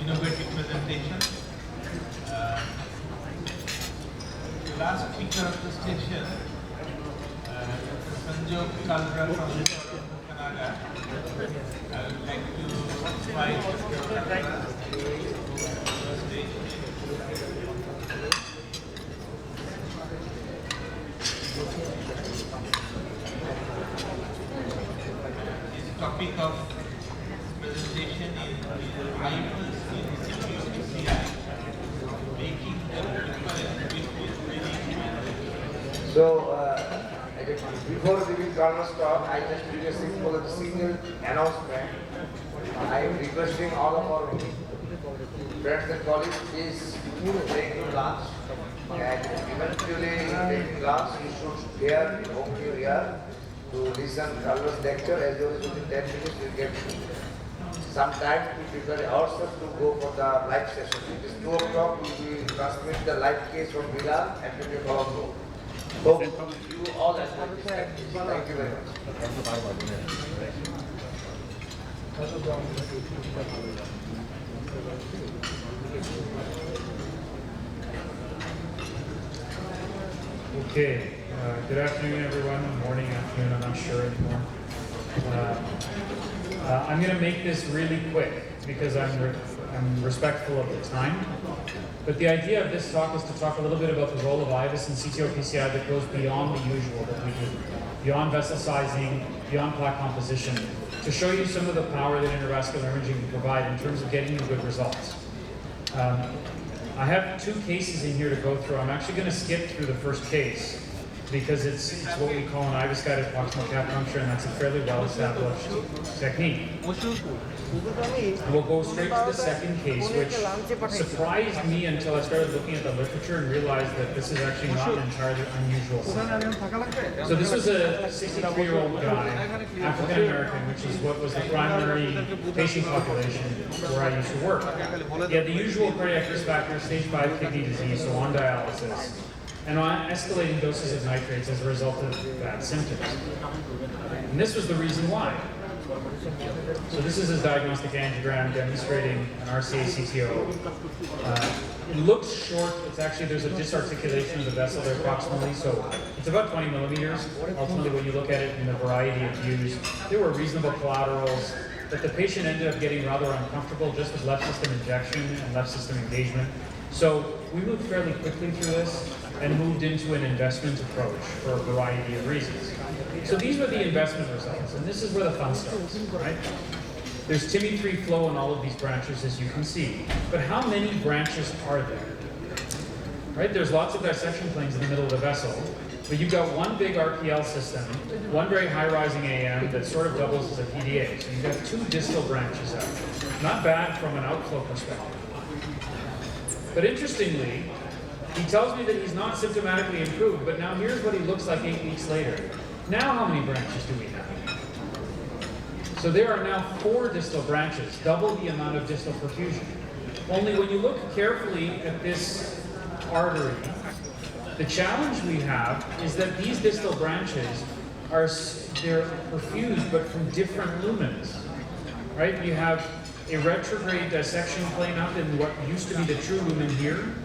innovative presentation. The last speaker of the station, Sanjog Kalra from Canada. I would like to invite Mr. Kalra to the stage. His topic of presentation is rivals in CPCI, making the difference between many. So, before giving Carlos talk, I just did a single announcement. I am requesting all of our friends and colleagues, please take your lunch. And eventually, taking lunch, you should hear, hope you hear, to listen Carlos' lecture. As well as within 10 minutes, you get some time to prepare ourselves to go for the live session. It is 2 o'clock, we will transmit the live case from Villa and 20 Colombo. Hope you all enjoy this lecture. Thank you very much. Okay, good afternoon everyone, morning, afternoon, I'm not sure anymore. I'm going to make this really quick because I'm respectful of the time. But the idea of this talk is to talk a little bit about the role of IVUS and CTO-PCI that goes beyond the usual that we do, beyond vessel sizing, beyond plaque composition, to show you some of the power that intravascular imaging can provide in terms of getting you good results. I have 2 cases in here to go through. I'm actually going to skip through the first case because it's what we call an IVUS-guided proximal cap puncture, and that's a fairly well-established technique. And we'll go straight to the second case, which surprised me until I started looking at the literature and realized that this is actually not an entirely unusual scenario. So this was a 63-year-old guy, African-American, which is what was the primary patient population where I used to work. He had the usual cardiac risk factors, stage 5 kidney disease, so on dialysis, and on escalating doses of nitrates as a result of bad symptoms. And this was the reason why. So this is his diagnostic angiogram demonstrating an RCA-CTO. It looks short. It's actually, there's a disarticulation of the vessel there proximally, so it's about 20 millimeters. Ultimately, when you look at it in a variety of views, there were reasonable collaterals, but the patient ended up getting rather uncomfortable just with left system injection and left system engagement. So we moved fairly quickly through this and moved into an investment approach for a variety of reasons. So these were the investment results, and this is where the fun starts, right? There's TIMI3 flow in all of these branches, as you can see. But how many branches are there? Right? There's lots of dissection planes in the middle of the vessel, but you've got one big RPL system, one very high-rising AM that sort of doubles as a PDA. So you've got 2 distal branches out. Not bad from an outflow perspective. But interestingly, he tells me that he's not symptomatically improved, but now here's what he looks like 8 weeks later. Now how many branches do we have? So there are now 4 distal branches, double the amount of distal perfusion. Only when you look carefully at this artery, the challenge we have is that these distal branches they're perfused but from different lumens, right? You have a retrograde dissection plane up in what used to be the true lumen here,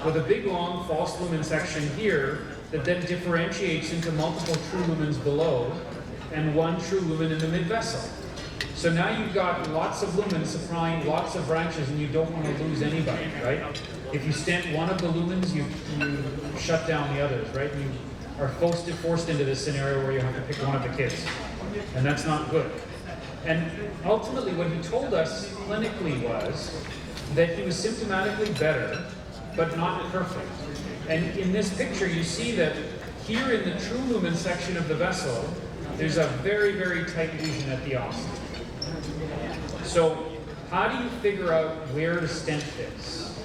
with a big long false lumen section here that then differentiates into multiple true lumens below and one true lumen in the mid-vessel. So now you've got lots of lumens supplying lots of branches and you don't want to lose anybody, right? If you stent one of the lumens, you shut down the others, right? You are forced into this scenario where you have to pick one of the kids, and that's not good. And ultimately what he told us clinically was that he was symptomatically better, but not perfect. And in this picture, you see that here in the true lumen section of the vessel, there's a very, very tight lesion at the os. So how do you figure out where to stent this?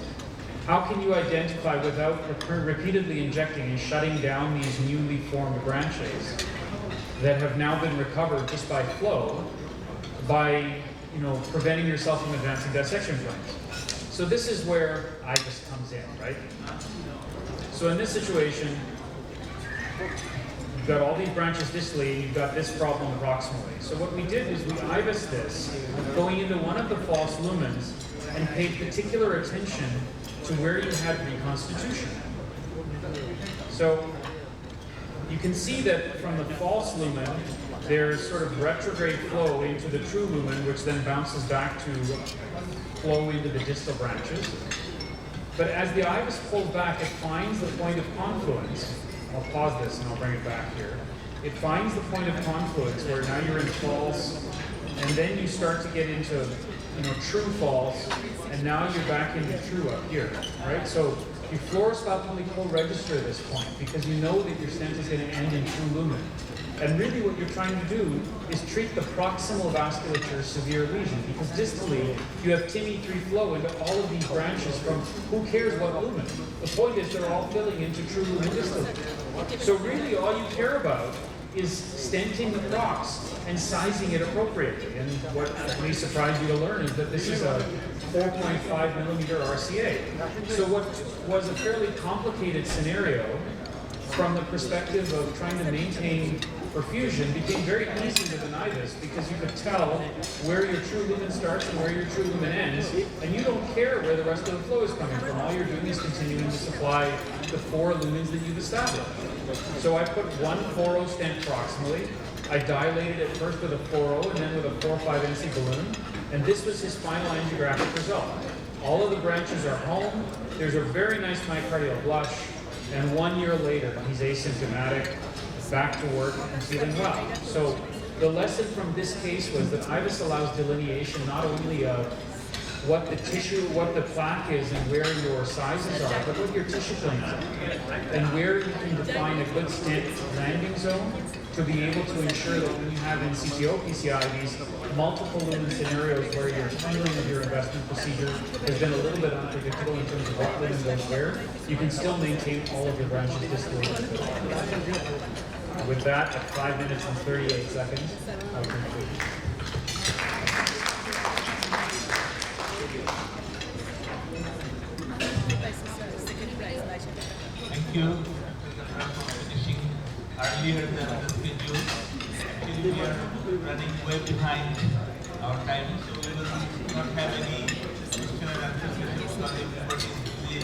How can you identify without repeatedly injecting and shutting down these newly formed branches that have now been recovered just by flow, by preventing yourself from advancing dissection planes? So this is where IVUS comes in, right? So in this situation, you've got all these branches distally, and you've got this problem proximally. So what we did is we IVUSed this, going into one of the false lumens, and paid particular attention to where you had reconstitution. So you can see that from the false lumen, there's sort of retrograde flow into the true lumen, which then bounces back to flow into the distal branches. But as the IVUS pulls back, it finds the point of confluence. I'll pause this and I'll bring it back here. It finds the point of confluence where now you're in false, and then you start to get into, true false, and now you're back into true up here, right? So you fluoroscopically co-register this point because you know that your stent is going to end in true lumen. And really what you're trying to do is treat the proximal vasculature severe lesion, because distally you have TIMI3 flow into all of these branches from who cares what lumen. The point is they're all filling into true lumen distally. So really all you care about is stenting the prox and sizing it appropriately. And what may surprise you to learn is that this is a 4.5 millimeter RCA. So what was a fairly complicated scenario from the perspective of trying to maintain perfusion became very easy with an IVUS, because you could tell where your true lumen starts and where your true lumen ends, and you don't care where the rest of the flow is coming from. All you're doing is continuing to supply the 4 lumens that you've established. So I put one 4.0 stent proximally. I dilated it first with a 4.0 and then with a 4.5 NC balloon, and this was his final angiographic result. All of the branches are home. There's a very nice myocardial blush, and 1 year later, he's asymptomatic, back to work and feeling well. So the lesson from this case was that IVUS allows delineation not only of what the tissue, what the plaque is and where your sizes are, but what your tissue planes are, and where you can define a good stent landing zone to be able to ensure that when you have in CTO PCI these multiple lumen scenarios where your handling of your investment procedure has been a little bit unpredictable in terms of what lumen goes where, you can still maintain all of your branches distally. With that, at 5 minutes and 38 seconds, I'll conclude. Thank you for finishing earlier than the schedule. Actually, we are running way behind our time, so we will not have any question and answer session because everybody is busy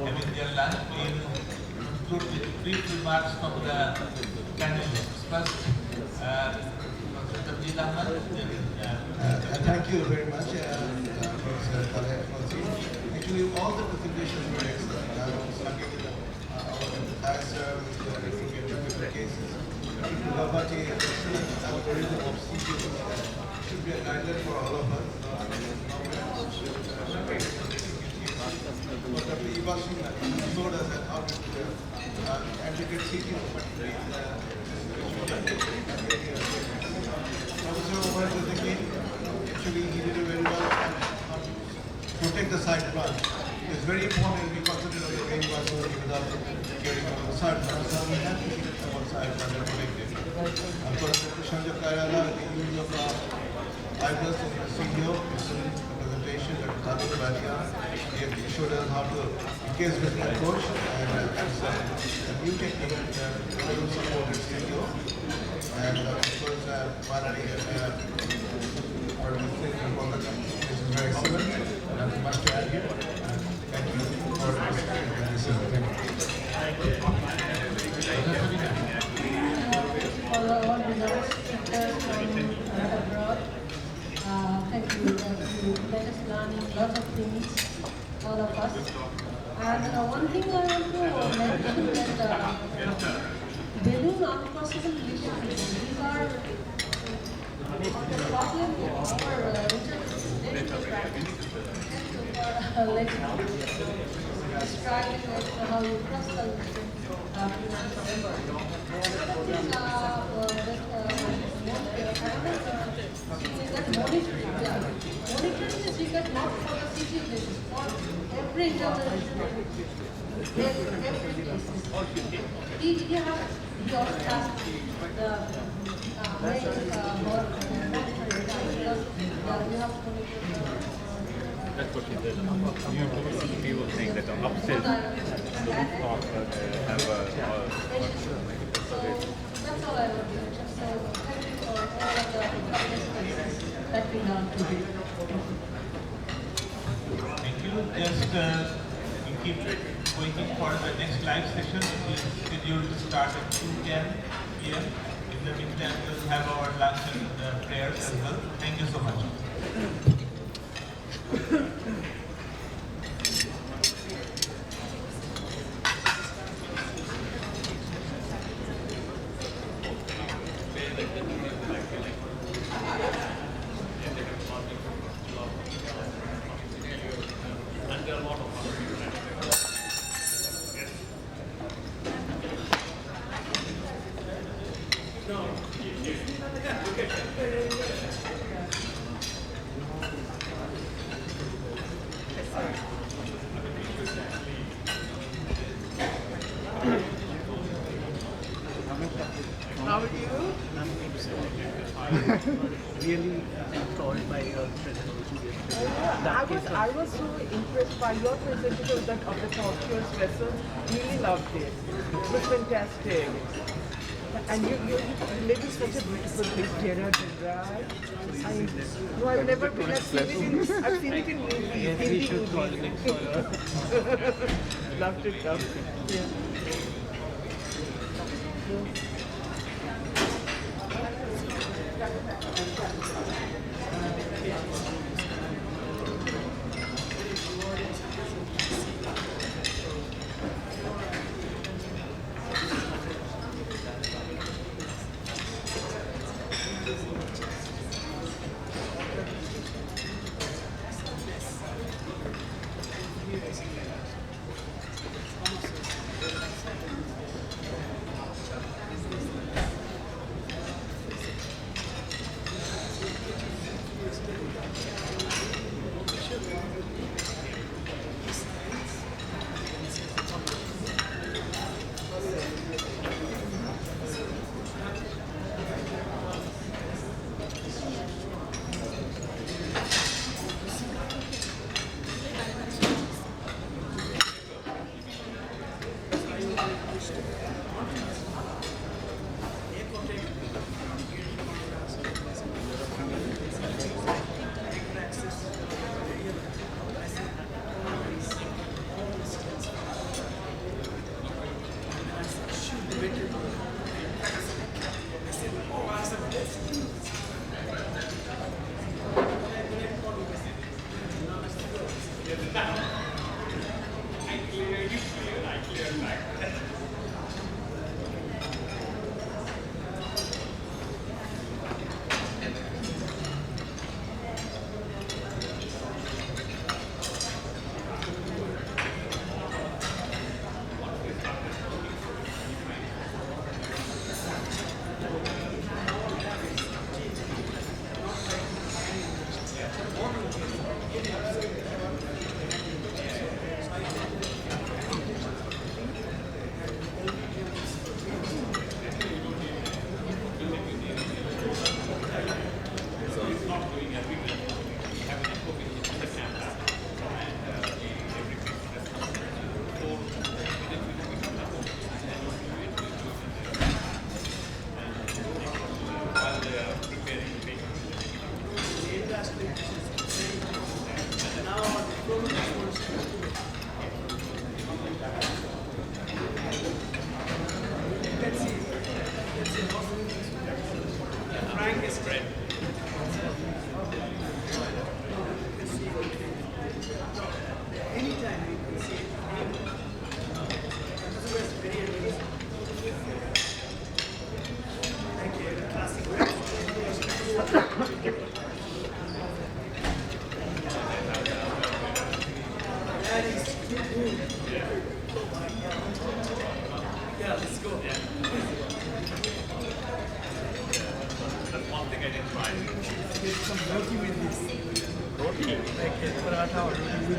having their lunch. We will conclude with brief remarks from the panelists. First, Professor Tabdil Ahmed. Thank you very much, Professor Taleb. Actually, all the presentations were excellent. I was starting with our empathizer with the different cases. Babati, excellent algorithm of CTO should be a guideline for all of us. But Dr. Ibashi showed us that how to advocate CTO. Professor Omar Zadeki, actually he did a very well on how to protect the side front. It's very important we concentrate on the main vascular without getting on the side front. So we have to keep our side front and protect it. And for Dr. Sanjay Kairala, the use of IVUS in the CTO, presentation, Dr. Tadul Badia, he showed us how to engage with the approach and as a new technique to support the CTO. And of course, finally, our this is very excellent. Nothing much to add here. Thank you for all the speakers from abroad. Thank you. You let us learn a lot of things, all of us. And one thing I want to mention that balloon unprocessable lesions, these are the problem of our interventional practice. Describing how you cross the monitoring is required not for the CT basis, for every intervention, every case. He also has the main you have to monitor. That's what he did. People think that the upstairs have a That's all I want to mention. So thank you for all of the fabulous places that we learned today. Thank you. Just we keep waiting for the next live session, which is scheduled to start at 2:10 p.m. In the meantime, we'll have our lunch and prayers as well. Thank you so much. How are you? Really enthralled by your presentation yesterday. I was so impressed by your presentation of the Tokyo's vessel. Really loved it. It was fantastic. And you live in such a beautiful place, Terra right? No, I've never been. I've seen it in movies. Yes, we should coordinate for Loved it. Yeah.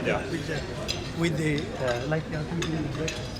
Yeah. With the like breakfast.